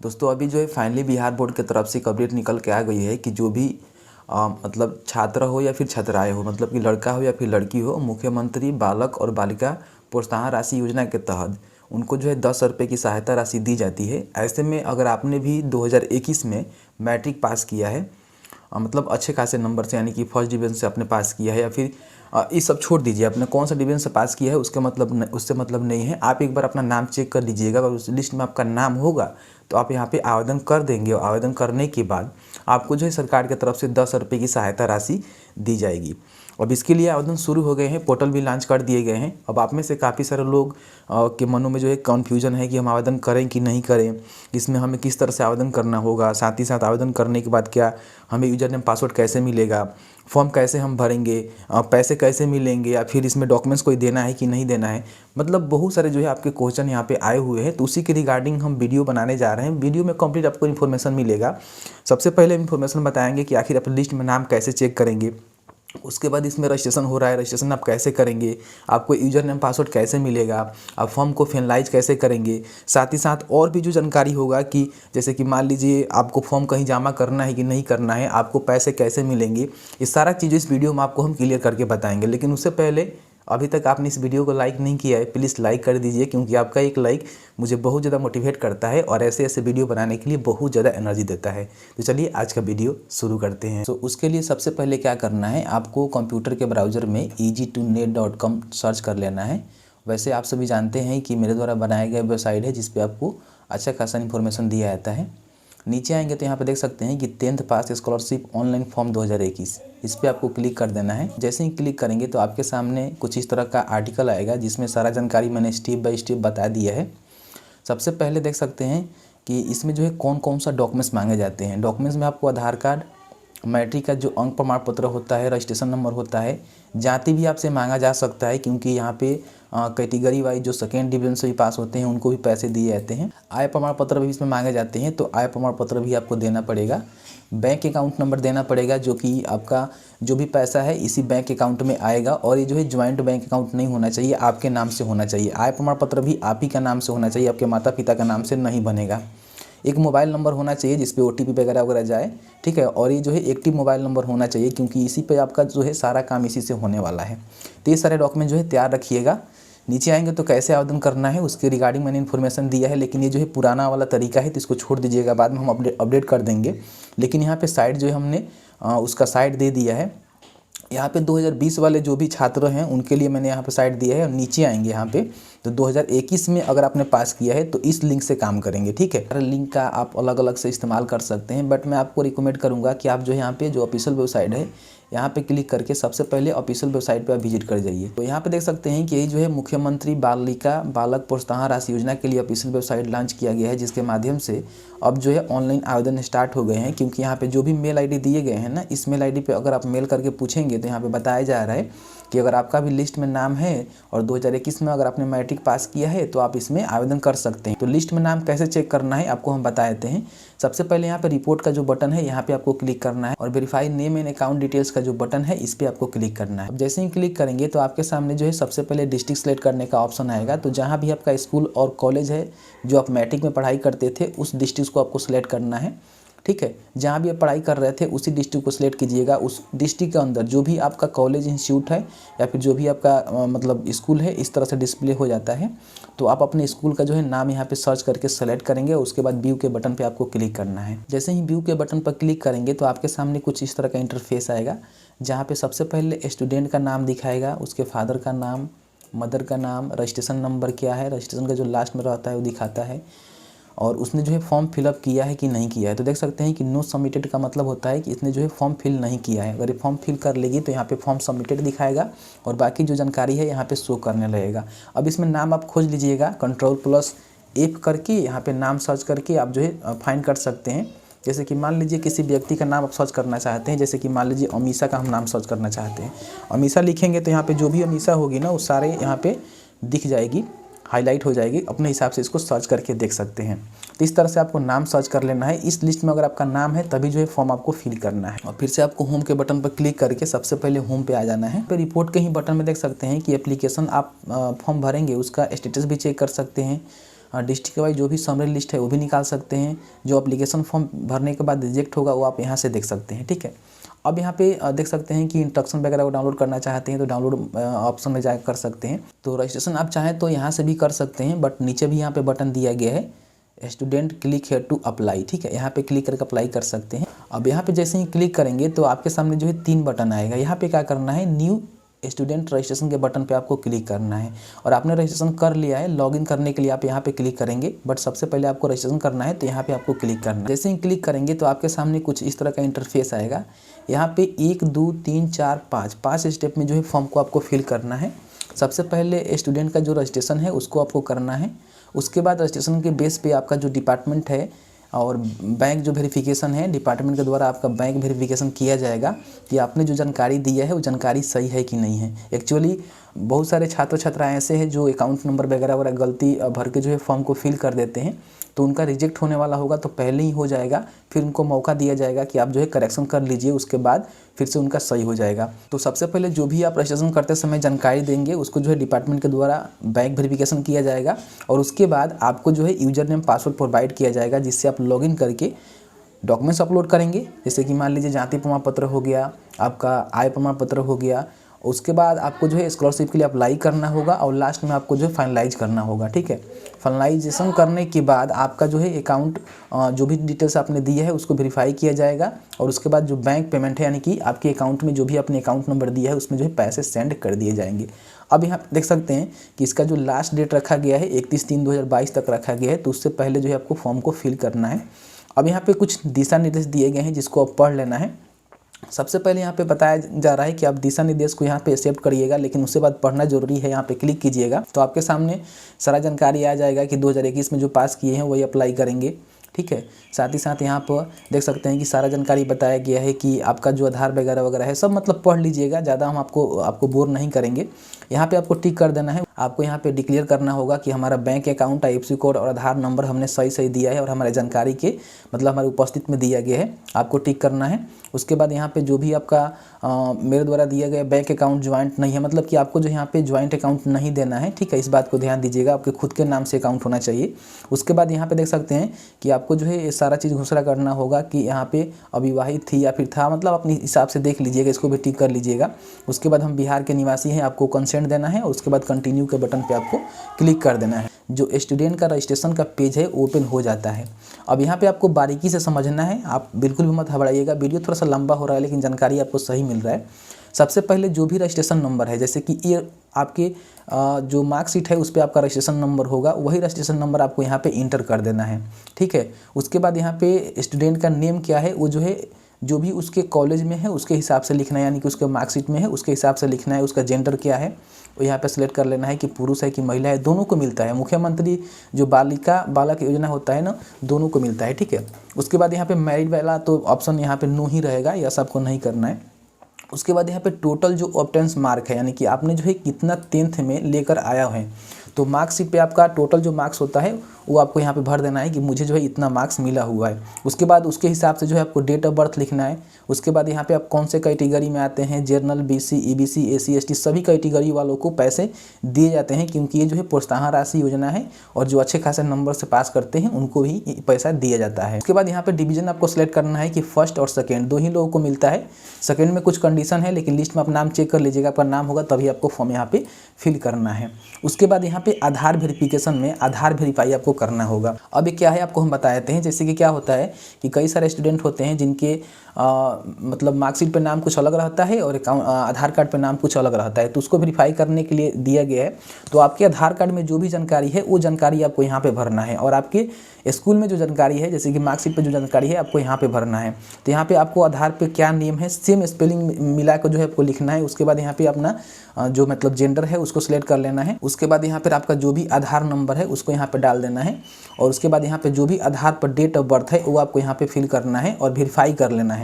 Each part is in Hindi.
दोस्तों अभी जो है फाइनली बिहार बोर्ड की तरफ से एक अपडेट निकल के आ गई है कि जो भी मतलब छात्र हो या फिर छात्राएं हो, मतलब कि लड़का हो या फिर लड़की हो, मुख्यमंत्री बालक और बालिका प्रोत्साहन राशि योजना के तहत उनको जो है 10 रुपये की सहायता राशि दी जाती है। ऐसे में अगर आपने भी 2021 में मैट्रिक पास किया है, मतलब अच्छे खासे नंबर से, यानी कि फर्स्ट डिवीज़न से आपने पास किया है, या फिर ये सब छोड़ दीजिए, आपने कौन सा डिवीज़न से पास किया है उसके मतलब उससे मतलब नहीं है। आप एक बार अपना नाम चेक कर लीजिएगा, अगर उस लिस्ट में आपका नाम होगा तो आप यहाँ पे आवेदन कर देंगे, और आवेदन करने के बाद आपको जो है सरकार की तरफ से 10 रुपये की सहायता राशि दी जाएगी। अब इसके लिए आवेदन शुरू हो गए हैं, पोर्टल भी लॉन्च कर दिए गए हैं। अब आप में से काफ़ी सारे लोग के मनों में जो है कन्फ्यूजन है कि हम आवेदन करें कि नहीं करें, इसमें हमें किस तरह से आवेदन करना होगा, साथ ही साथ आवेदन करने के बाद क्या हमें यूजर नेम पासवर्ड कैसे मिलेगा, फॉर्म कैसे हम भरेंगे, पैसे कैसे मिलेंगे, या फिर इसमें डॉक्यूमेंट्स कोई देना है कि नहीं देना है। मतलब बहुत सारे जो है आपके क्वेश्चन यहाँ पे आए हुए हैं, तो उसी के रिगार्डिंग हम वीडियो बनाने जा रहे हैं। वीडियो में कंप्लीट आपको इन्फॉर्मेशन मिलेगा। सबसे पहले इन्फॉर्मेशन बताएंगे कि आखिर आप लिस्ट में नाम कैसे चेक करेंगे, उसके बाद इसमें रजिस्ट्रेशन हो रहा है, रजिस्ट्रेशन आप कैसे करेंगे, आपको यूजर नेम पासवर्ड कैसे मिलेगा, आप फॉर्म को फिनलाइज कैसे करेंगे, साथ ही साथ और भी जो जानकारी होगा कि जैसे कि मान लीजिए आपको फॉर्म कहीं जमा करना है कि नहीं करना है, आपको पैसे कैसे मिलेंगे, ये सारा चीज़ इस वीडियो में आपको हम क्लियर करके बताएंगे। लेकिन उससे पहले अभी तक आपने इस वीडियो को लाइक नहीं किया है, प्लीज़ लाइक कर दीजिए, क्योंकि आपका एक लाइक मुझे बहुत ज़्यादा मोटिवेट करता है और ऐसे ऐसे वीडियो बनाने के लिए बहुत ज़्यादा एनर्जी देता है। तो चलिए आज का वीडियो शुरू करते हैं। तो उसके लिए सबसे पहले क्या करना है, आपको कंप्यूटर के ब्राउज़र में easy2net.com सर्च कर लेना है। वैसे आप सभी जानते हैं कि मेरे द्वारा बनाया गया वेबसाइट है जिस पर आपको अच्छा खासा इन्फॉर्मेशन दिया जाता है। नीचे आएंगे तो यहाँ पे देख सकते हैं कि 10th पास स्कॉलरशिप ऑनलाइन फॉर्म 2021, इस पर आपको क्लिक कर देना है। जैसे ही क्लिक करेंगे तो आपके सामने कुछ इस तरह का आर्टिकल आएगा जिसमें सारा जानकारी मैंने स्टेप बाय स्टेप बता दिया है। सबसे पहले देख सकते हैं कि इसमें जो है कौन कौन सा डॉक्यूमेंट्स मांगे जाते हैं। डॉक्यूमेंट्स में आपको आधार कार्ड, मैट्रिक का जो अंक प्रमाण पत्र होता है, रजिस्ट्रेशन नंबर होता है, जाति भी आपसे मांगा जा सकता है, क्योंकि यहाँ पे कैटेगरी वाइज जो सेकेंड डिवीजन से भी पास होते हैं उनको भी पैसे दिए जाते हैं। आय प्रमाण पत्र भी इसमें मांगे जाते हैं, तो आय प्रमाण पत्र भी आपको देना पड़ेगा। बैंक अकाउंट नंबर देना पड़ेगा, जो कि आपका जो भी पैसा है इसी बैंक अकाउंट में आएगा, और ये जो है ज्वाइंट बैंक अकाउंट नहीं होना चाहिए, आपके नाम से होना चाहिए। आय प्रमाण पत्र भी आप ही का नाम से होना चाहिए, आपके माता पिता का नाम से नहीं बनेगा। एक मोबाइल नंबर होना चाहिए जिस पे OTP वगैरह वगैरह जाए, ठीक है। और ये जो है एक्टिव मोबाइल नंबर होना चाहिए, क्योंकि इसी पे आपका जो है सारा काम इसी से होने वाला है। तो ये सारे डॉक्यूमेंट जो है तैयार रखिएगा। नीचे आएंगे तो कैसे आवेदन करना है उसके रिगार्डिंग मैंने इन्फॉर्मेशन दिया है, लेकिन ये जो है पुराना वाला तरीका है तो इसको छोड़ दीजिएगा, बाद में हम अपडेट कर देंगे। लेकिन यहाँ पे साइट जो है हमने उसका साइट दे दिया है। यहाँ पे 2020 वाले जो भी छात्र हैं उनके लिए मैंने यहाँ पे साइट दिया है। और नीचे आएंगे यहाँ पे तो 2021 में अगर आपने पास किया है तो इस लिंक से काम करेंगे, ठीक है। लिंक का आप अलग अलग से इस्तेमाल कर सकते हैं, बट मैं आपको रिकमेंड करूँगा कि आप जो यहाँ पे जो ऑफिशियल वेबसाइट है यहाँ पे क्लिक करके सबसे पहले ऑफिशियल वेबसाइट पे आप विजिट कर जाइए। तो यहाँ पे देख सकते हैं कि ये जो है मुख्यमंत्री बालिका बालक प्रोत्साहन राशि योजना के लिए ऑफिशियल वेबसाइट लॉन्च किया गया है, जिसके माध्यम से अब जो है ऑनलाइन आवेदन स्टार्ट हो गए हैं। क्योंकि यहाँ पे जो भी मेल ID दिए गए हैं ना, इस मेल ID पे अगर आप मेल करके पूछेंगे तो यहाँ पे बताया जा रहा है कि अगर आपका भी लिस्ट में नाम है और 2021 में अगर आपने मैट्रिक पास किया है तो आप इसमें आवेदन कर सकते हैं। तो लिस्ट में नाम कैसे चेक करना है आपको हम बता देते हैं। सबसे पहले यहाँ पे रिपोर्ट का जो बटन है यहाँ पे आपको क्लिक करना है, और verify name and account details का जो बटन है इस पर आपको क्लिक करना है। अब जैसे ही क्लिक करेंगे तो आपके सामने जो है सबसे पहले डिस्ट्रिक्ट सेलेक्ट करने का ऑप्शन आएगा। तो जहाँ भी आपका स्कूल और कॉलेज है जो आप मैट्रिक में पढ़ाई करते थे उस डिस्ट्रिक्ट को आपको सिलेक्ट करना है, ठीक है। जहाँ भी आप पढ़ाई कर रहे थे उसी डिस्ट्रिक्ट को सिलेक्ट कीजिएगा। उस डिस्ट्रिक्ट के अंदर जो भी आपका कॉलेज इंस्टीट्यूट है या फिर जो भी आपका मतलब स्कूल है इस तरह से डिस्प्ले हो जाता है। तो आप अपने स्कूल का जो है नाम यहाँ पे सर्च करके सेलेक्ट करेंगे, उसके बाद व्यू के बटन पे आपको क्लिक करना है। जैसे ही व्यू के बटन पर क्लिक करेंगे तो आपके सामने कुछ इस तरह का इंटरफेस आएगा, जहाँ पे सबसे पहले स्टूडेंट का नाम दिखाएगा, उसके फादर का नाम, मदर का नाम, रजिस्ट्रेशन नंबर क्या है, रजिस्ट्रेशन का जो लास्ट में रहता है वो दिखाता है, और उसने जो है फॉर्म फिलअप किया है कि नहीं किया है। तो देख सकते हैं कि नो सबमिटेड का मतलब होता है कि इसने जो है फॉर्म फिल नहीं किया है। अगर ये फॉर्म फिल कर लेगी तो यहाँ पे फॉर्म सबमिटेड दिखाएगा और बाकी जो जानकारी है यहाँ पे शो करने लगेगा। अब इसमें नाम आप खोज लीजिएगा, Ctrl+F करके यहाँ पे नाम सर्च करके आप जो है फाइंड कर सकते हैं। जैसे कि मान लीजिए किसी व्यक्ति का नाम आप सर्च करना चाहते हैं, जैसे कि मान लीजिए अमीषा का हम नाम सर्च करना चाहते हैं। अमीषा लिखेंगे तो यहाँ पे जो भी अमीषा होगी ना वो सारे यहाँ पे दिख जाएगी, हाईलाइट हो जाएगी। अपने हिसाब से इसको सर्च करके देख सकते हैं। तो इस तरह से आपको नाम सर्च कर लेना है। इस लिस्ट में अगर आपका नाम है तभी जो है फॉर्म आपको फिल करना है, और फिर से आपको होम के बटन पर क्लिक करके सबसे पहले होम पे आ जाना है। फिर रिपोर्ट के ही बटन में देख सकते हैं कि एप्लीकेशन आप फॉर्म भरेंगे उसका स्टेटस भी चेक कर सकते हैं, डिस्ट्रिक्ट वाइज जो भी समरी लिस्ट है वो भी निकाल सकते हैं। जो एप्लीकेशन फॉर्म भरने के बाद रिजेक्ट होगा वो आप यहाँ से देख सकते हैं, ठीक है। अब यहाँ पे देख सकते हैं कि इंस्ट्रक्शन वगैरह को डाउनलोड करना चाहते हैं तो डाउनलोड ऑप्शन में जाकर कर सकते हैं। तो रजिस्ट्रेशन आप चाहें तो यहाँ से भी कर सकते हैं, बट नीचे भी यहाँ पे बटन दिया गया है student click here to apply, ठीक है। यहाँ पे क्लिक करके अप्लाई कर सकते हैं। अब यहाँ पे जैसे ही क्लिक करेंगे तो आपके सामने जो है 3 बटन आएगा। यहाँ पे क्या करना है, न्यू स्टूडेंट रजिस्ट्रेशन के बटन पे आपको क्लिक करना है। और आपने रजिस्ट्रेशन कर लिया है, लॉगिन करने के लिए आप यहाँ पे क्लिक करेंगे, बट सबसे पहले आपको रजिस्ट्रेशन करना है तो यहाँ पे आपको क्लिक करना है। जैसे ही क्लिक करेंगे तो आपके सामने कुछ इस तरह का इंटरफेस आएगा। यहाँ पे 1 2 3 4 5 स्टेप में जो है फॉर्म को आपको फिल करना है। सबसे पहले स्टूडेंट का जो रजिस्ट्रेशन है उसको आपको करना है। उसके बाद रजिस्ट्रेशन के बेस पे आपका जो डिपार्टमेंट है और बैंक जो वेरिफिकेशन है, डिपार्टमेंट के द्वारा आपका बैंक वेरिफिकेशन किया जाएगा कि आपने जो जानकारी दिया है वो जानकारी सही है कि नहीं है। एक्चुअली बहुत सारे छात्र छात्राएं ऐसे हैं जो अकाउंट नंबर वगैरह वगैरह गलती भर के जो है फॉर्म को फिल कर देते हैं, तो उनका रिजेक्ट होने वाला होगा तो पहले ही हो जाएगा। फिर उनको मौका दिया जाएगा कि आप जो है करेक्शन कर लीजिए, उसके बाद फिर से उनका सही हो जाएगा। तो सबसे पहले जो भी आप रजिस्ट्रेशन करते समय जानकारी देंगे उसको जो है डिपार्टमेंट के द्वारा बैंक वेरिफिकेशन किया जाएगा और उसके बाद आपको जो है यूजर नेम पासवर्ड प्रोवाइड किया जाएगा, जिससे आप लॉगिन करके डॉक्यूमेंट्स अपलोड करेंगे। जैसे कि मान लीजिए जाति प्रमाण पत्र हो गया, आपका आय प्रमाण पत्र हो गया। उसके बाद आपको जो है स्कॉलरशिप के लिए अप्लाई करना होगा और लास्ट में आपको जो है फाइनलाइज करना होगा, ठीक है। फाइनलाइजेशन करने के बाद आपका जो है अकाउंट जो भी डिटेल्स आपने दी है उसको वेरीफाई किया जाएगा और उसके बाद जो बैंक पेमेंट है यानी कि आपके अकाउंट में जो भी आपने अकाउंट नंबर दिया है उसमें जो है पैसे सेंड कर दिए जाएंगे। अब यहाँ देख सकते हैं कि इसका जो लास्ट डेट रखा गया है 31/3/2022 तक रखा गया है, तो उससे पहले जो है आपको फॉर्म को फिल करना है। अब यहाँ पे कुछ दिशा निर्देश दिए गए हैं जिसको आप पढ़ लेना है। सबसे पहले यहाँ पे बताया जा रहा है कि आप दिशा निर्देश को यहाँ पे एक्सेप्ट करिएगा, लेकिन उसके बाद पढ़ना जरूरी है। यहाँ पे क्लिक कीजिएगा तो आपके सामने सारा जानकारी आ जाएगा कि 2021 में जो पास किए हैं वही अप्लाई करेंगे, ठीक है। साथ ही साथ यहाँ पर देख सकते हैं कि सारा जानकारी बताया गया है कि आपका जो आधार वगैरह वगैरह है सब, मतलब पढ़ लीजिएगा, ज़्यादा हम आपको बोर नहीं करेंगे। यहाँ पे आपको टिक कर देना है। आपको यहाँ पे डिक्लेयर करना होगा कि हमारा बैंक अकाउंट, IFSC कोड और आधार नंबर हमने सही दिया है और हमारे जानकारी के मतलब हमारे उपस्थित में दिया गया है, आपको टिक करना है। उसके बाद यहाँ पे जो भी आपका मेरे द्वारा दिया गया बैंक अकाउंट ज्वाइंट नहीं है, मतलब कि आपको जो यहाँ पे ज्वाइंट अकाउंट नहीं देना है, ठीक है। इस बात को ध्यान दीजिएगा, आपके खुद के नाम से अकाउंट होना चाहिए। उसके बाद यहाँ पे देख सकते हैं कि आपको जो है ये सारा चीज़ घोषणा करना होगा कि यहाँ पे अविवाहित थी या फिर था, मतलब अपने हिसाब से देख लीजिएगा, इसको भी टिक कर लीजिएगा। उसके बाद हम बिहार के निवासी हैं, आपको कंसेंट देना है और उसके बाद कंटिन्यू के बटन पे आपको क्लिक कर देना है। जो स्टूडेंट का रजिस्ट्रेशन का पेज है ओपन हो जाता है। अब यहाँ पे आपको बारीकी से समझना है, आप बिल्कुल भी मत घबराइएगा। वीडियो थोड़ा सा लंबा हो रहा है लेकिन जानकारी आपको सही मिल रहा है। सबसे पहले जो भी रजिस्ट्रेशन नंबर है, जैसे कि ये आपके जो मार्कशीट है उस पर आपका रजिस्ट्रेशन नंबर होगा, वही रजिस्ट्रेशन नंबर आपको यहाँ पे इंटर कर देना है, ठीक है। उसके बाद यहाँ पे स्टूडेंट का नेम क्या है वो जो है जो भी उसके कॉलेज में है उसके हिसाब से लिखना है, यानी कि उसके मार्कशीट में है उसके हिसाब से लिखना है। उसका जेंडर क्या है वो यहाँ पे सिलेक्ट कर लेना है कि पुरुष है कि महिला है, दोनों को मिलता है। मुख्यमंत्री जो बालक योजना होता है ना, दोनों को मिलता है, ठीक है। उसके बाद यहाँ पे मैरिड वाला तो ऑप्शन यहाँ पे नो ही रहेगा, यह सबको नहीं करना है। उसके बाद यहाँ पे टोटल जो ऑब्टेंस मार्क है, यानी कि आपने जो है कितना 10th में लेकर आया है, तो मार्क्सिट पे आपका टोटल जो मार्क्स होता है वो आपको यहाँ पे भर देना है कि मुझे जो है इतना मार्क्स मिला हुआ है। उसके बाद उसके हिसाब से जो है आपको डेट ऑफ बर्थ लिखना है। उसके बाद यहाँ पे आप कौन से कैटेगरी में आते हैं, general, BC, EBC, SC, ST सभी कैटेगरी वालों को पैसे दिए जाते हैं, क्योंकि ये जो है प्रोत्साहन राशि योजना है और जो अच्छे खासे नंबर से पास करते हैं उनको ही पैसा दिया जाता है। उसके बाद यहाँ पे डिवीजन आपको सेलेक्ट करना है कि फर्स्ट और सेकेंड दो ही लोगों को मिलता है। सेकेंड में कुछ कंडीशन है लेकिन लिस्ट में आप नाम चेक कर लीजिएगा, आपका नाम होगा तभी आपको फॉर्म यहाँ पे फिल करना है। उसके बाद यहाँ पे आधार वेरिफिकेशन में आधार वेरीफाई आपको करना होगा। अब ये क्या है आपको हम बताते हैं। जैसे कि क्या होता है कि कई सारे स्टूडेंट होते हैं जिनके मतलब मार्कशीट पे नाम कुछ अलग रहता है और आधार कार्ड पे नाम कुछ अलग रहता है, तो उसको वेरीफाई करने के लिए दिया गया है। तो आपके आधार कार्ड में जो भी जानकारी है वो जानकारी आपको यहाँ पे भरना है, और आपके स्कूल में जो जानकारी है जैसे कि मार्कशीट पे जो जानकारी है आपको यहाँ पे भरना है। तो यहाँ पे आपको आधार पे क्या नेम है सेम स्पेलिंग मिला कर जो है आपको लिखना है। उसके बाद यहाँ पे अपना जो मतलब जेंडर है उसको सिलेक्ट कर लेना है। उसके बाद यहाँ पर आपका जो भी आधार नंबर है उसको यहाँ पे डाल देना है, और उसके बाद यहाँ पे जो भी आधार पर डेट ऑफ बर्थ है वो आपको यहाँ पे फिल करना है और वेरीफाई कर लेना है।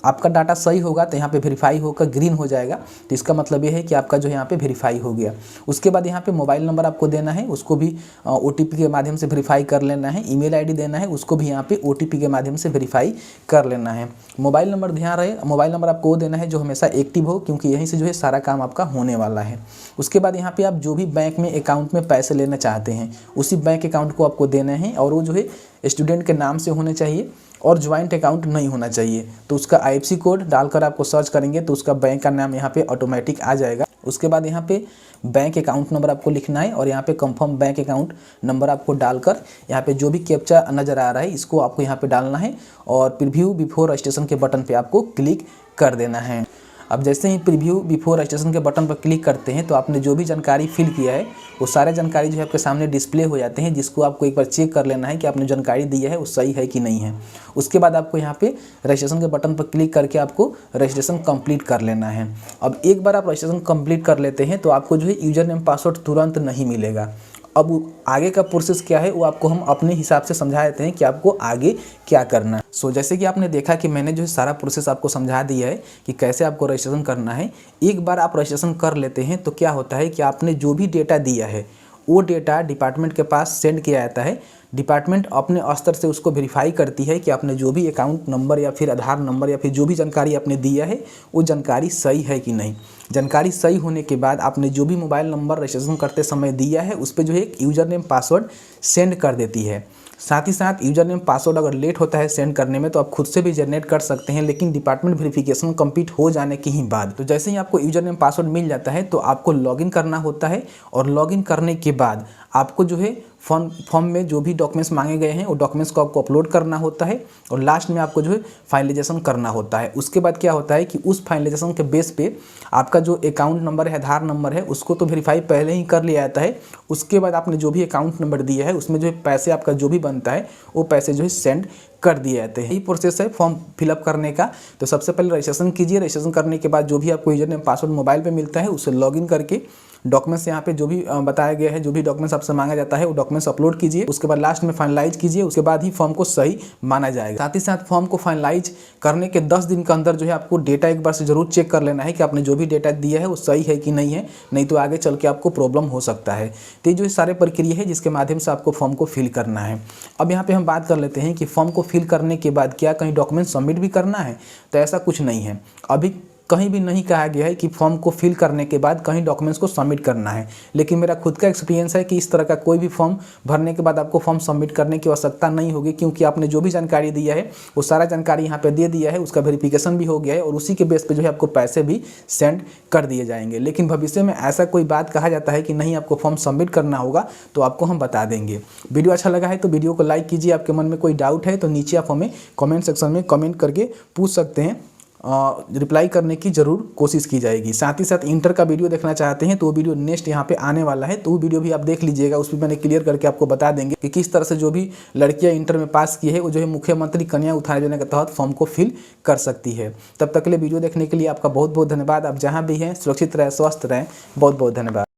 आपका डाटा सही होगा तो यहाँ पे वेरीफाई होकर ग्रीन हो जाएगा, तो इसका मतलब ये है कि आपका जो है यहाँ पे वेरीफाई हो गया। उसके बाद यहाँ पे मोबाइल नंबर आपको देना है, उसको भी OTP के माध्यम से वेरीफाई कर लेना है। ईमेल ID देना है, उसको भी यहाँ पे OTP के माध्यम से वेरीफाई कर लेना है। मोबाइल नंबर ध्यान रहे, मोबाइल नंबर आपको वो देना है जो हमेशा एक्टिव हो, क्योंकि यहीं से जो है सारा काम आपका होने वाला है। उसके बाद यहाँ पे आप जो भी बैंक में अकाउंट में पैसे लेना चाहते हैं उसी बैंक अकाउंट को आपको देना है, और वो जो है स्टूडेंट के नाम से होने चाहिए और ज्वाइंट अकाउंट नहीं होना चाहिए। तो उसका IFSC कोड डालकर आपको सर्च करेंगे तो उसका बैंक का नाम यहाँ पे ऑटोमेटिक आ जाएगा। उसके बाद यहाँ पे बैंक अकाउंट नंबर आपको लिखना है और यहाँ पे कंफर्म बैंक अकाउंट नंबर आपको डालकर यहाँ पे जो भी कैप्चा नज़र आ रहा है इसको आपको यहाँ पे डालना है और प्रीव्यू बिफोर रजिस्ट्रेशन के बटन पे आपको क्लिक कर देना है। अब जैसे ही प्रीव्यू बिफोर रजिस्ट्रेशन के बटन पर क्लिक करते हैं तो आपने जो भी जानकारी फिल किया है वो सारे जानकारी जो है आपके सामने डिस्प्ले हो जाते हैं, जिसको आपको एक बार चेक कर लेना है कि आपने जानकारी दी है वो सही है कि नहीं है। उसके बाद आपको यहाँ पे रजिस्ट्रेशन के बटन पर क्लिक करके आपको रजिस्ट्रेशन कंप्लीट कर लेना है। अब एक बार आप रजिस्ट्रेशन कंप्लीट कर लेते हैं तो आपको जो है यूजर नेम पासवर्ड तुरंत नहीं मिलेगा। अब आगे का प्रोसेस क्या है वो आपको हम अपने हिसाब से समझा देते हैं कि आपको आगे क्या करना है। जैसे कि आपने देखा कि मैंने जो है सारा प्रोसेस आपको समझा दिया है कि कैसे आपको रजिस्ट्रेशन करना है। एक बार आप रजिस्ट्रेशन कर लेते हैं तो क्या होता है कि आपने जो भी डेटा दिया है वो डेटा डिपार्टमेंट के पास सेंड किया जाता है। डिपार्टमेंट अपने स्तर से उसको वेरीफाई करती है कि आपने जो भी अकाउंट नंबर या फिर आधार नंबर या फिर जो भी जानकारी आपने दिया है वो जानकारी सही है कि नहीं। जानकारी सही होने के बाद आपने जो भी मोबाइल नंबर रजिस्ट्रेशन करते समय दिया है उस पर जो है एक यूज़र नेम पासवर्ड सेंड कर देती है। साथ ही साथ यूज़र नेम पासवर्ड अगर लेट होता है सेंड करने में तो आप खुद से भी जनरेट कर सकते हैं, लेकिन डिपार्टमेंट वेरिफिकेशन कंप्लीट हो जाने के ही बाद। तो जैसे ही आपको यूज़र नेम पासवर्ड मिल जाता है तो आपको लॉगिन करना होता है, और लॉगिन करने के बाद आपको जो है फॉर्म में जो भी डॉक्यूमेंट्स मांगे गए हैं वो डॉक्यूमेंट्स को आपको अपलोड करना होता है, और लास्ट में आपको जो है फाइनलाइजेशन करना होता है। उसके बाद क्या होता है कि उस फाइनलाइजेशन के बेस पे आपका जो अकाउंट नंबर है, आधार नंबर है, उसको तो वेरीफाई पहले ही कर लिया जाता है। उसके बाद आपने जो भी अकाउंट नंबर दिया है उसमें जो है पैसे आपका जो भी बनता है वो पैसे जो है सेंड कर दिए जाते हैं। यही प्रोसेस है फॉर्म फिलअप करने का। तो सबसे पहले रजिस्ट्रेशन कीजिए। रजिस्ट्रेशन करने के बाद जो भी आपको यूजर नेम पासवर्ड मोबाइल पे मिलता है उसे लॉगिन करके डॉक्यूमेंट्स यहाँ पे जो भी बताया गया है, जो भी डॉक्यूमेंट्स आपसे मांगा जाता है वो डॉक्यूमेंट्स अपलोड कीजिए। उसके बाद लास्ट में फाइनलाइज कीजिए, उसके बाद ही फॉर्म को सही माना जाएगा। साथ ही साथ फॉर्म को फाइनलाइज करने के 10 दिन के अंदर जो है आपको डेटा एक बार से जरूर चेक कर लेना है कि आपने जो भी डेटा दिया है वो सही है कि नहीं है, नहीं तो आगे चल के आपको प्रॉब्लम हो सकता है। तो ये जो सारे प्रक्रिया है जिसके माध्यम से आपको फॉर्म को फिल करना है। अब यहाँ पे हम बात कर लेते हैं कि फॉर्म को फिल करने के बाद क्या कहीं डॉक्यूमेंट सबमिट भी करना है, तो ऐसा कुछ नहीं है। अभी कहीं भी नहीं कहा गया है कि फॉर्म को फिल करने के बाद कहीं डॉक्यूमेंट्स को सबमिट करना है, लेकिन मेरा खुद का एक्सपीरियंस है कि इस तरह का कोई भी फॉर्म भरने के बाद आपको फॉर्म सबमिट करने की आवश्यकता नहीं होगी, क्योंकि आपने जो भी जानकारी दिया है वो सारा जानकारी यहाँ पे दे दिया है, उसका वेरिफिकेशन भी हो गया है और उसी के बेस पे जो है आपको पैसे भी सेंड कर दिए जाएंगे। लेकिन भविष्य में ऐसा कोई बात कहा जाता है कि नहीं आपको फॉर्म सबमिट करना होगा तो आपको हम बता देंगे। वीडियो अच्छा लगा है तो वीडियो को लाइक कीजिए। आपके मन में कोई डाउट है तो नीचे आप हमें कमेंट सेक्शन में कमेंट करके पूछ सकते हैं, रिप्लाई करने की ज़रूर कोशिश की जाएगी। साथ ही साथ इंटर का वीडियो देखना चाहते हैं तो वो वीडियो नेक्स्ट यहाँ पे आने वाला है, तो वो वीडियो भी आप देख लीजिएगा। उस पर मैंने क्लियर करके आपको बता देंगे कि किस तरह से जो भी लड़कियाँ इंटर में पास की है वो जो है मुख्यमंत्री कन्या उत्थान योजना के तहत फॉर्म को फिल कर सकती है। तब तक के लिए वीडियो देखने के लिए आपका बहुत बहुत धन्यवाद। आप जहाँ भी हैं सुरक्षित रहें, स्वस्थ रहें। बहुत बहुत धन्यवाद।